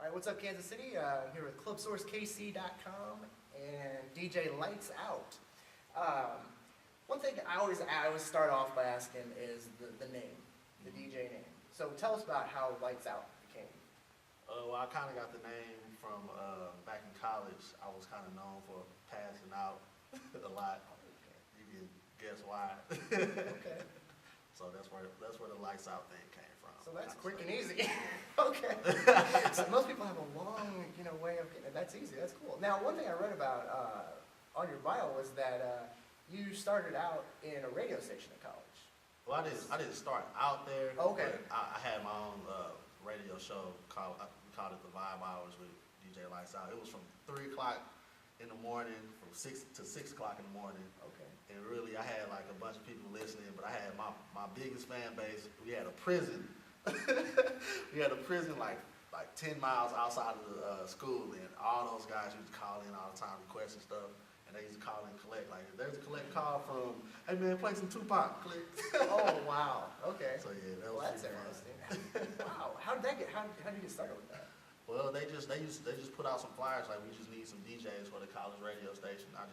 Alright, what's up Kansas City? Here with ClubSourceKC.com and DJ LightsOut. One thing I always start off by asking is the name, the DJ name. So tell us about how LightsOut became. Well, I kind of got the name from back in college. I was kind of known for passing out a lot. You can guess why. Okay. So that's where the lights out thing came from. So that's quick and easy. Okay. So most people have a long, way of getting it. That's easy. That's cool. Now, one thing I read about on your bio was that you started out in a radio station at college. Well, I didn't start out there. Okay. But I had my own radio show called we called it the Vibe Hours with DJ LightsOut. It was from 3 o'clock in the morning, from 6 to 6 o'clock in the morning. Okay. And really, I had like a bunch of people listening, but I had my biggest fan base. We had a prison. We had a prison like 10 miles outside of the school, and all those guys used to call in all the time requesting stuff. And they used to call and collect. Like, if there's a collect call from, hey man, play some Tupac, click. Oh wow. Okay. So yeah, that was Well, that's pretty fun. interesting. Wow. How did you get started with that? Well, they just put out some flyers like we just need some DJs for the college radio station. I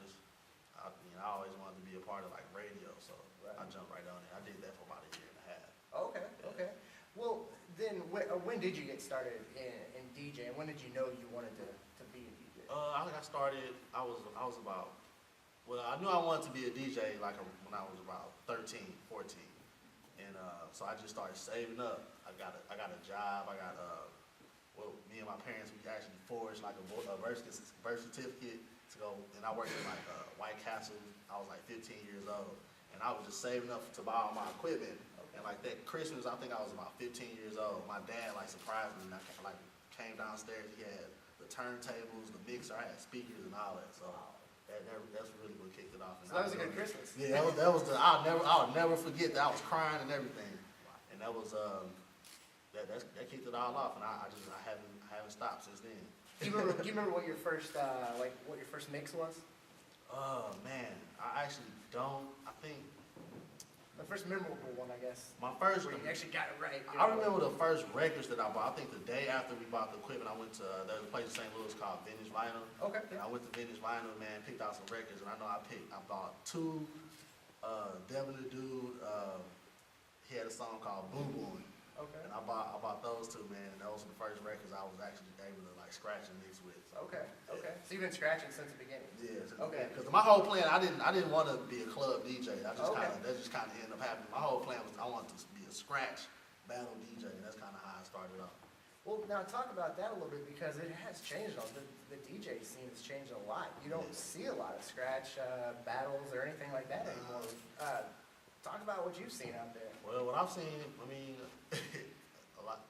always wanted to be a part of like radio, so Right. I jumped right on it. I did that for about a year and a half. Okay. Yeah. Okay. Well, then when did you get started in DJ, and when did you know you wanted to be a DJ? I got started. I was about. Well, I knew I wanted to be a DJ when I was about 13, 14, and so I just started saving up. I got a job. I got me and my parents, we actually forged like a birth certificate to go, and I worked at like White Castle. I was like 15 years old, and I was just saving up to buy all my equipment. And like that Christmas, I think I was about 15 years old. My dad like surprised me, and I came downstairs. He had the turntables, the mixer, I had speakers and all that. So that's really what kicked it off. And So that was a good Christmas. Yeah, that was I'll never forget that. I was crying and everything, and that was that kicked it all off, and I haven't stopped since then. Do you remember what your first mix was? Oh man, I actually don't. I think The first memorable one, I guess. my first. Where you actually got it right. I remember the first records that I bought. I think the day after we bought the equipment, I went to there's a place in St. Louis called Vintage Vinyl. Okay. And I went to Vintage Vinyl, man, picked out some records, and I know I bought two. Devin the Dude, he had a song called Boo Boo. Okay. And I bought those two, man, and those were the first records I was actually able to like scratch and mix with. So, Okay. yeah. Okay. So you've been scratching since the beginning. Yeah. Okay. Because my whole plan, I didn't want to be a club DJ. That just kind of ended up happening. My whole plan was I wanted to be a scratch battle DJ, and that's kind of how I started off. Well, now talk about that a little bit, because it has changed. The DJ scene has changed a lot. You don't see a lot of scratch battles or anything like that anymore. Talk about what you've seen out there. Well, what I've seen, I mean, a lot.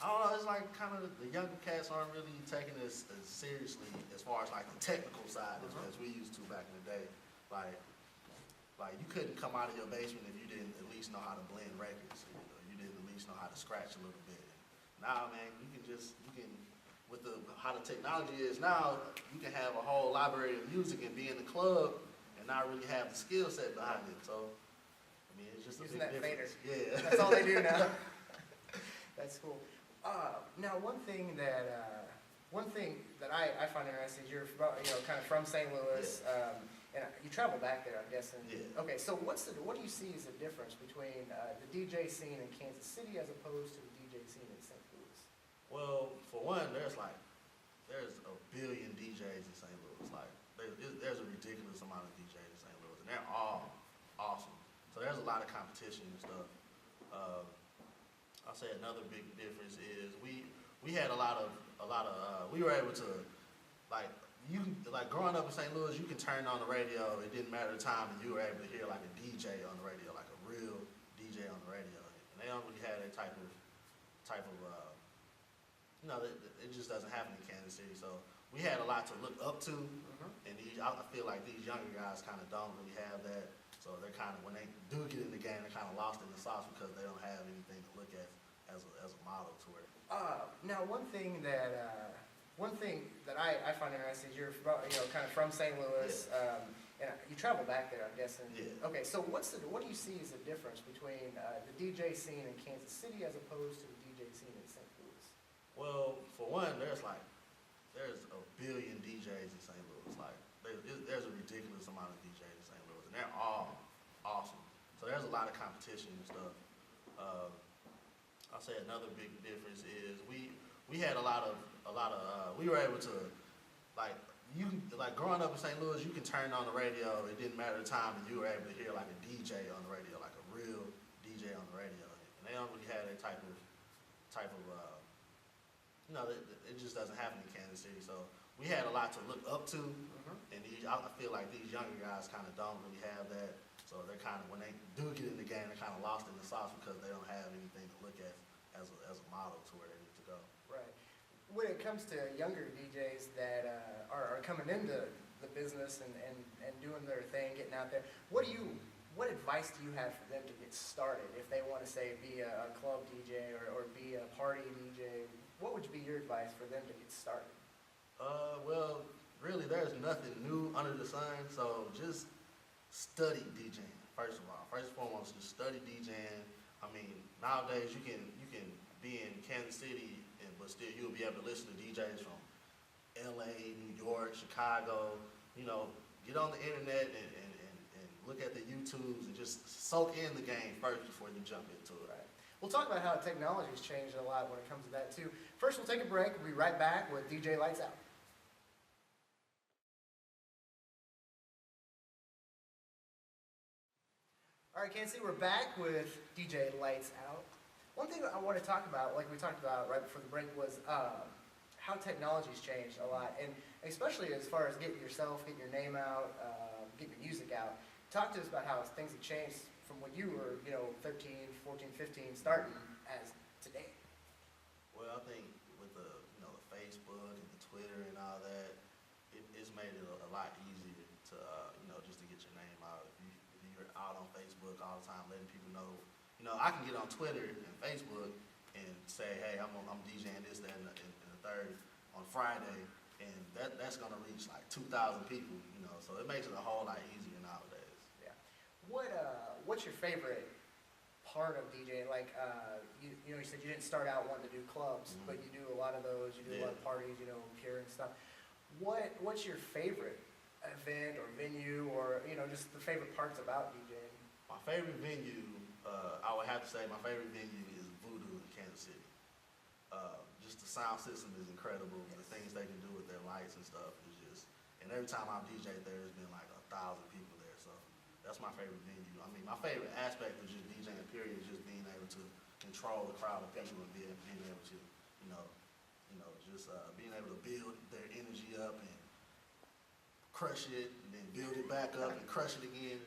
I don't know. It's like kind of the younger cats aren't really taking this as seriously as far as like the technical side as we used to back in the day. Like you couldn't come out of your basement if you didn't at least know how to blend records. You didn't at least know how to scratch a little bit. Now, man, with how the technology is now, you can have a whole library of music and be in the club and not really have the skill set behind it. So, I mean, it's just Using a that big fader. difference. Yeah. That's all they do now. That's cool. Now, one thing that I find interesting is you're kind of from St. Louis, and you travel back there, I'm guessing. Yeah. Okay, so what do you see as the difference between the DJ scene in Kansas City as opposed to the DJ scene in St. Louis? Well, for one, there's a billion DJs in St. Louis. Like, there's a ridiculous amount of DJs in St. Louis, and they're all awesome. So there's a lot of competition and stuff. I'll say another big difference is we had a lot of we were able to growing up in St. Louis, you can turn on the radio. It didn't matter the time, and you were able to hear like a DJ on the radio, like a real DJ on the radio. And they don't really have that type of it just doesn't happen in Kansas City. So we had a lot to look up to, and I feel like these younger guys kind of don't really have that. So they're kind of, when they do get in the game, they're kind of lost in the sauce because they don't have anything to look at as a model to it. Now, one thing that I find interesting is you're kind of from St. Louis, and you travel back there, I'm guessing. Yeah. Okay, so what do you see as the difference between the DJ scene in Kansas City as opposed to the DJ scene in St. Louis? Well, for one, there's a billion DJs in St. Louis. Like, there's a ridiculous amount of DJs in St. Louis, and they're all awesome. So there's a lot of competition and stuff. I'll say another big difference is we had we were able to, like growing up in St. Louis, you can turn on the radio. It didn't matter the time, and you were able to hear like a DJ on the radio, like a real DJ on the radio. And they don't really have that type of it just doesn't happen in Kansas City. So we had a lot to look up to, and I feel like these younger guys kind of don't really have that. So they're kind of, when they do get in the game, they're kind of lost in the sauce because they don't have anything to look at as a model to where they need to go. Right. When it comes to younger DJs that are coming into the business and doing their thing, getting out there, what advice do you have for them to get started if they want to, say, be a club DJ or be a party DJ? What would be your advice for them to get started? Well, really, there's nothing new under the sun, so just study DJing, first of all. First and foremost, just study DJing. I mean, nowadays you can be in Kansas City, but still you'll be able to listen to DJs from LA, New York, Chicago. Get on the internet and look at the YouTubes and just soak in the game first before you jump into it. Right. We'll talk about how technology's changed a lot when it comes to that too. First, we'll take a break. We'll be right back with DJ LightsOut. All right, Kansas City, we're back with DJ LightsOut. One thing I want to talk about, like we talked about right before the break, was how technology's changed a lot, and especially as far as getting your name out, getting your music out. Talk to us about how things have changed from when you were, 13, 14, 15, starting as today. Well, I think with the Facebook and the Twitter and all that, it's made it a lot easier to just to get your name out. If you're out on Facebook all the time, letting people know. I can get on Twitter and Facebook and say, hey, I'm DJing this, that, and the third on Friday, and that's gonna reach like 2,000 people. So it makes it a whole lot easier nowadays. Yeah. What's your favorite part of DJing? Like, you said you didn't start out wanting to do clubs, but you do a lot of those. You do a lot of parties, here and stuff. What's your favorite event or venue, or just the favorite parts about DJing? My favorite venue, I would have to say, my favorite venue is Voodoo in Kansas City. Just the sound system is incredible. Yes. The things they can do with their lights and stuff is just. And every time I've DJed there, there's been like 1,000 people there. So that's my favorite venue. I mean, my favorite aspect of just DJing, period, is just being able to control the crowd of people and being able to, being able to build their energy up and crush it, and then build it back up and crush it again.